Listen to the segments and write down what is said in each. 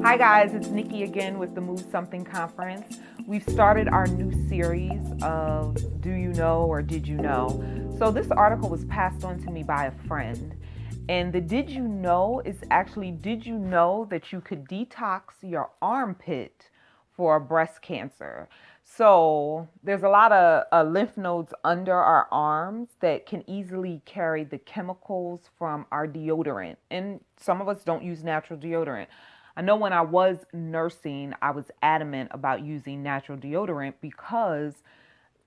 Hi guys, it's Nikki again with the Move Something Conference. We've started our new series of Do You Know or Did You Know? So this article was passed on to me by a friend. And the Did You Know is actually, did you know that you could detox your armpit for breast cancer? So there's a lot of lymph nodes under our arms that can easily carry the chemicals from our deodorant. And some of us don't use natural deodorant. I know when I was nursing, I was adamant about using natural deodorant because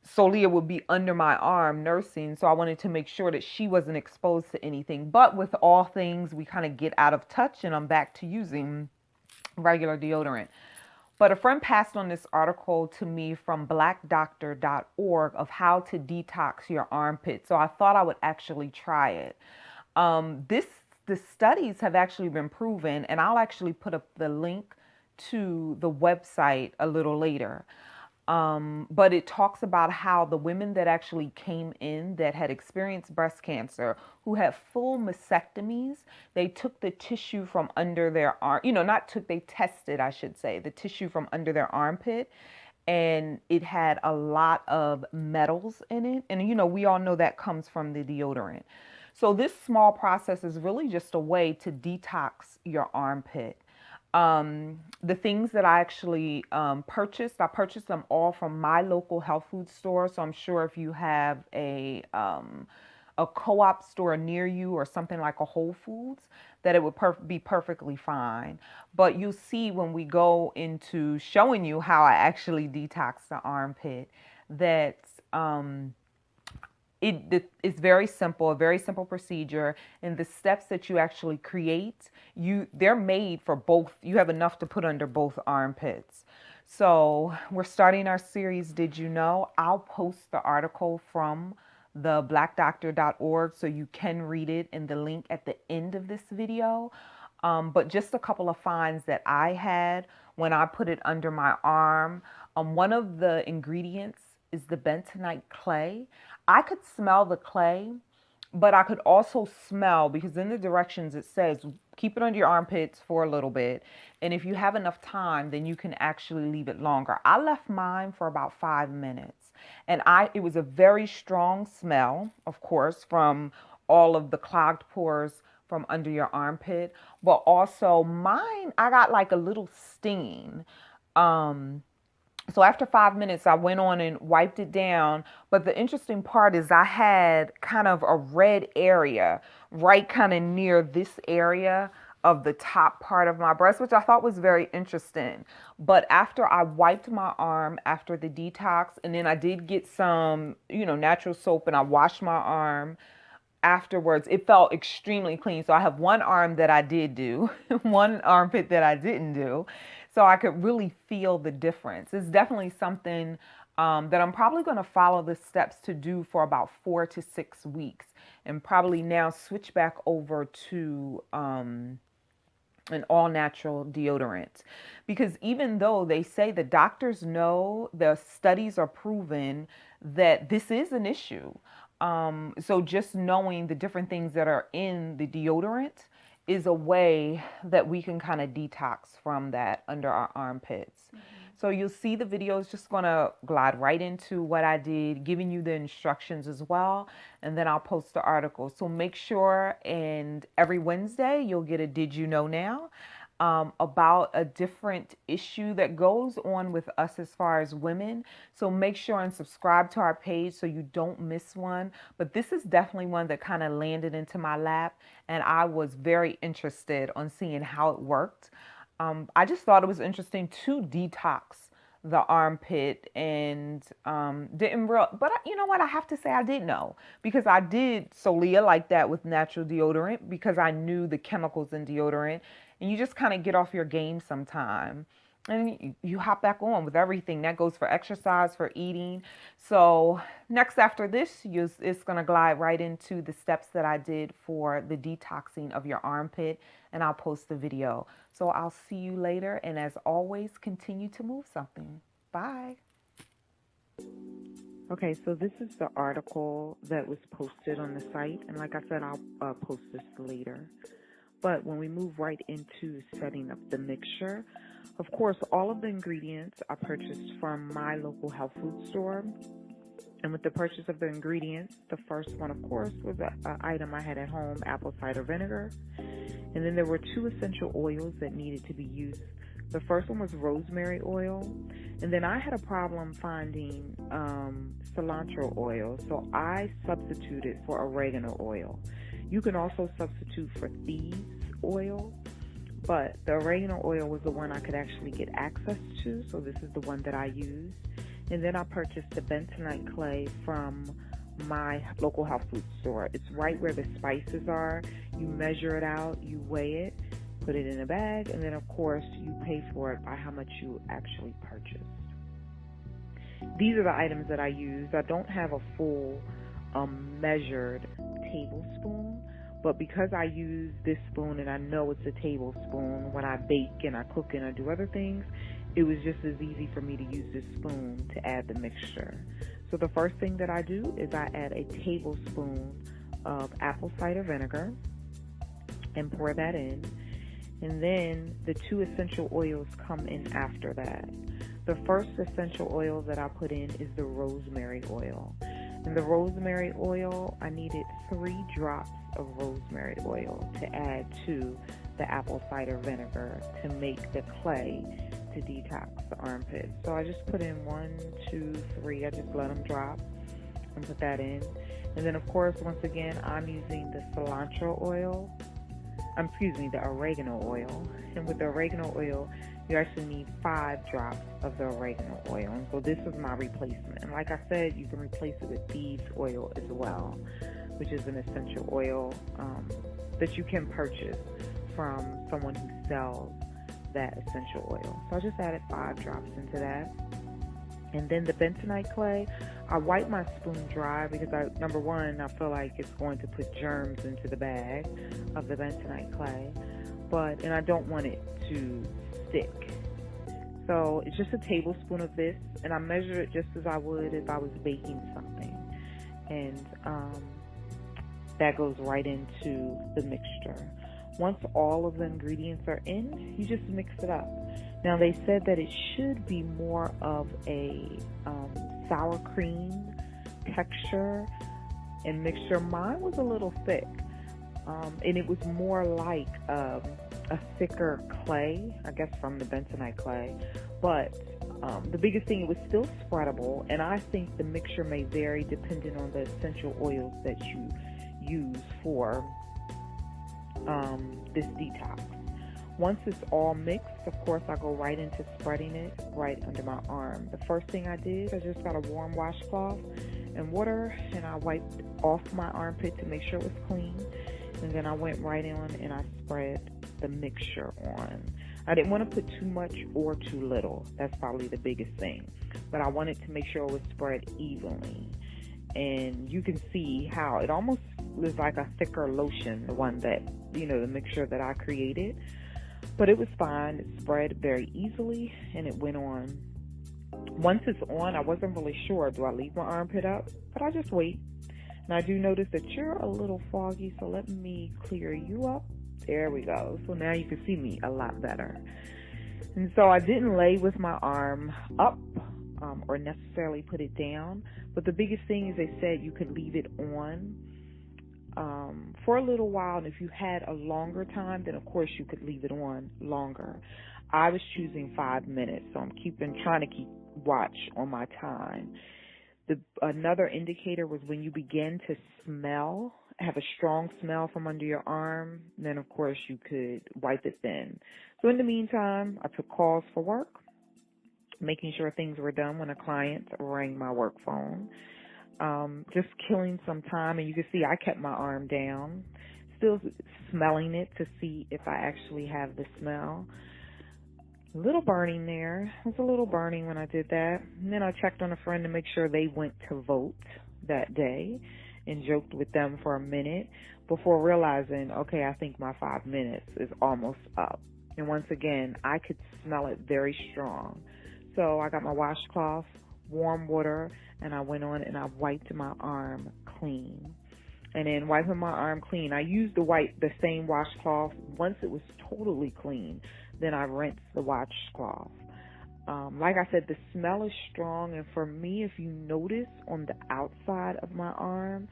Solia would be under my arm nursing. So I wanted to make sure that she wasn't exposed to anything. But with all things, we kind of get out of touch and I'm back to using regular deodorant. But a friend passed on this article to me from blackdoctor.org of how to detox your armpit. So I thought I would actually try it. The studies have actually been proven, and I'll actually put up the link to the website a little later. But it talks about how the women that actually came in that had experienced breast cancer, who had full mastectomies, they took the tissue from under their arm, they tested, I should say, the tissue from under their armpit, and it had a lot of metals in it. And, we all know that comes from the deodorant. So this small process is really just a way to detox your armpit. The things that I actually I purchased them all from my local health food store. So I'm sure if you have a co-op store near you or something like a Whole Foods, that it would be perfectly fine. But you'll see when we go into showing you how I actually detox the armpit that it's very simple, a very simple procedure, and the steps that you actually create, they're made for both. You have enough to put under both armpits. So we're starting our series, Did You Know? I'll post the article from the blackdoctor.org so you can read it in the link at the end of this video. But just a couple of finds that I had when I put it under my arm. One of the ingredients is the bentonite clay. I could smell the clay, but I could also smell, because in the directions it says keep it under your armpits for a little bit. And if you have enough time, then you can actually leave it longer. I left mine for about 5 minutes, and it was a very strong smell, of course, from all of the clogged pores from under your armpit, but also mine, I got like a little stinging. So after 5 minutes, I went on and wiped it down. But the interesting part is I had kind of a red area right kind of near this area of the top part of my breast, which I thought was very interesting. But after I wiped my arm after the detox, and then I did get some, natural soap, and I washed my arm afterwards, it felt extremely clean. So I have one arm that I did do, one armpit that I didn't do. So I could really feel the difference. It's definitely something that I'm probably going to follow the steps to do for about 4 to 6 weeks, and probably now switch back over to an all natural deodorant. Because even though they say the doctors know, the studies are proven that this is an issue. So just knowing the different things that are in the deodorant is a way that we can kind of detox from that under our armpits. Mm-hmm. So you'll see the video is just going to glide right into what I did, giving you the instructions as well. And then I'll post the article. So make sure, and every Wednesday you'll get a Did You Know Now about a different issue that goes on with us as far as women. So make sure and subscribe to our page so you don't miss one. But this is definitely one that kind of landed into my lap, and I was very interested on seeing how it worked. I just thought it was interesting to detox the armpit, and but you know what, I have to say I did know, because I did Solia like that with natural deodorant, because I knew the chemicals in deodorant, and you just kind of get off your game sometime and you hop back on with everything. That goes for exercise, for eating. So next after this, it's going to glide right into the steps that I did for the detoxing of your armpit, and I'll post the video. So I'll see you later, and as always, continue to move something. Bye. Okay, so this is the article that was posted on the site, and like I said, I'll post this later. But when we move right into setting up the mixture, of course, all of the ingredients I purchased from my local health food store. And with the purchase of the ingredients, the first one, of course, was an item I had at home, apple cider vinegar. And then there were 2 essential oils that needed to be used. The first one was rosemary oil. And then I had a problem finding cilantro oil, so I substituted for oregano oil. You can also substitute for thieves oil, but the oregano oil was the one I could actually get access to, so this is the one that I used. And then I purchased the bentonite clay from my local health food store. It's right where the spices are. You measure it out, you weigh it, put it in a bag, and then of course you pay for it by how much you actually purchased. These are the items that I used. I don't have a full measured tablespoon, but because I use this spoon and I know it's a tablespoon when I bake and I cook and I do other things, it was just as easy for me to use this spoon to add the mixture. So the first thing that I do is I add a tablespoon of apple cider vinegar and pour that in. And then the 2 essential oils come in after that. The first essential oil that I put in is the rosemary oil. And the rosemary oil, I needed 3 drops of rosemary oil to add to the apple cider vinegar to make the clay to detox the armpit. So I just put in 1, 2, 3. I just let them drop and put that in. And then of course, once again, I'm using the cilantro oil. The oregano oil. And with the oregano oil, you actually need 5 drops of the oregano oil. And so this is my replacement. And like I said, you can replace it with thieves oil as well, which is an essential oil that you can purchase from someone who sells that essential oil. So I just added 5 drops into that. And then the bentonite clay, I wipe my spoon dry because number one, I feel like it's going to put germs into the bag of the bentonite clay, and I don't want it to stick. So it's just a tablespoon of this, and I measure it just as I would if I was baking something. And that goes right into the mixture. Once all of the ingredients are in, you just mix it up. Now, they said that it should be more of a sour cream texture and mixture. Mine was a little thick, and it was more like a thicker clay, I guess from the bentonite clay. But the biggest thing, it was still spreadable, and I think the mixture may vary depending on the essential oils that you use for this detox. Once it's all mixed, of course, I go right into spreading it right under my arm. The first thing I did, I just got a warm washcloth and water, and I wiped off my armpit to make sure it was clean. And then I went right on and I spread the mixture on. I didn't want to put too much or too little. That's probably the biggest thing. But I wanted to make sure it was spread evenly. And you can see how it almost was like a thicker lotion, the one that, the mixture that I created. But it was fine. It spread very easily, and it went on. Once it's on, I wasn't really sure. Do I leave my armpit up? But I just wait. And I do notice that you're a little foggy, so let me clear you up. There we go. So now you can see me a lot better. And so I didn't lay with my arm up or necessarily put it down. But the biggest thing is they said you could leave it on for a little while, and if you had a longer time, then of course you could leave it on longer. I was choosing 5 minutes, so I'm trying to keep watch on my time. Another indicator was when you begin to have a strong smell from under your arm, then of course you could wipe it then. So in the meantime, I took calls for work, making sure things were done when a client rang my work phone. Just killing some time, and you can see I kept my arm down, still smelling it to see if I actually have the smell. A little burning there. It was a little burning when I did that. And then I checked on a friend to make sure they went to vote that day and joked with them for a minute before realizing, okay, I think my 5 minutes is almost up. And once again, I could smell it very strong. So I got my washcloth, warm water, and I went on and I wiped my arm clean. and then wiping my arm clean. I used the same washcloth. Once it was totally clean, then I rinsed the washcloth. Like I said, the smell is strong, and for me, if you notice on the outside of my arm,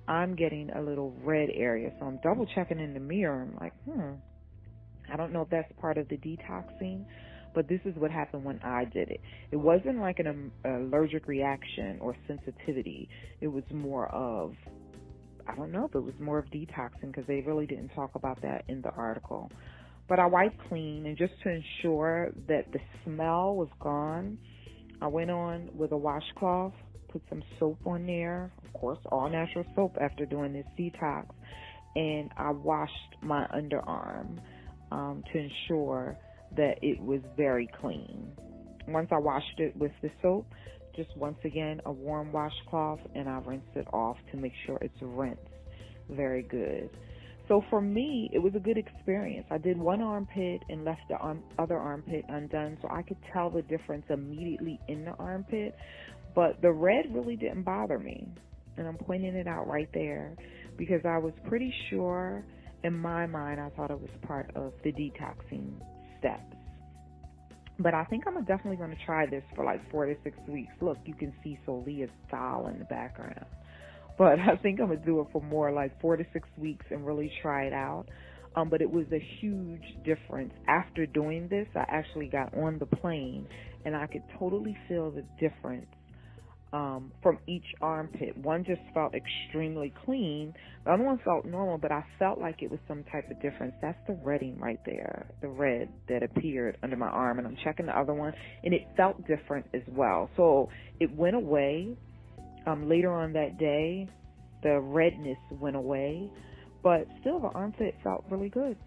I'm getting a little red area. So I'm double checking in the mirror. I'm like, I don't know if that's part of the detoxing, but this is what happened when I did it. It wasn't like an allergic reaction or sensitivity. It was more of, I don't know if it was more of detoxing, because they really didn't talk about that in the article. But I wiped clean, and just to ensure that the smell was gone, I went on with a washcloth, put some soap on there, of course, all natural soap after doing this detox, and I washed my underarm to ensure that it was very clean. Once I washed it with the soap, just once again, a warm washcloth, and I rinsed it off to make sure it's rinsed very good. So for me, it was a good experience. I did one armpit and left the other armpit undone, so I could tell the difference immediately in the armpit. But the red really didn't bother me, and I'm pointing it out right there because I was pretty sure in my mind I thought it was part of the detoxing steps. But I think I'm definitely going to try this for like 4 to 6 weeks. Look, you can see Solia's style in the background. But I think I'm going to do it for more like 4 to 6 weeks and really try it out. But it was a huge difference. After doing this, I actually got on the plane, and I could totally feel the difference from each armpit. One just felt extremely clean. The other one felt normal, but I felt like it was some type of difference. That's the redding right there, the red that appeared under my arm. And I'm checking the other one, and it felt different as well. So it went away. Later on that day, the redness went away, but still the armpit felt really good.